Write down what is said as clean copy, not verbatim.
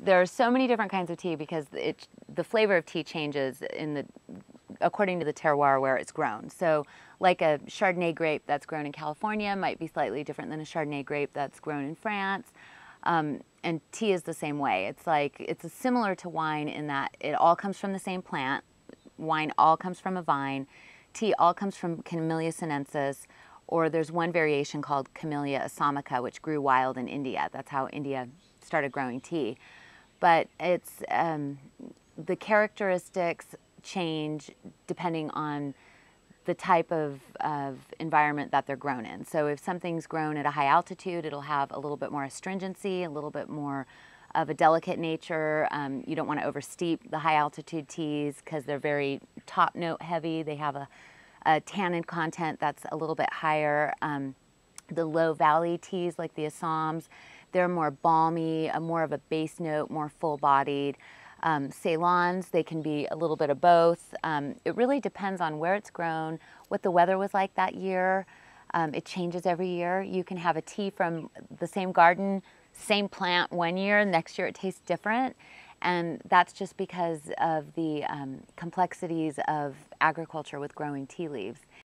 There are so many different kinds of tea because the flavor of tea changes according to the terroir where it's grown. So like a Chardonnay grape that's grown in California might be slightly different than a Chardonnay grape that's grown in France. And tea is the same way. It's similar to wine in that it all comes from the same plant. Wine all comes from a vine. Tea all comes from Camellia sinensis, or there's one variation called Camellia assamica, which grew wild in India. That's how India started growing tea. But the characteristics change depending on the type of environment that they're grown in. So if something's grown at a high altitude, it'll have a little bit more astringency, a little bit more of a delicate nature. You don't want to oversteep the high altitude teas because they're very top note heavy. They have a tannin content that's a little bit higher. The low valley teas like the Assams, they're more balmy, more of a base note, more full bodied. Ceylons, they can be a little bit of both. It really depends on where it's grown, what the weather was like that year. It changes every year. You can have a tea from the same garden, same plant one year, next year it tastes different. And that's just because of the complexities of agriculture with growing tea leaves.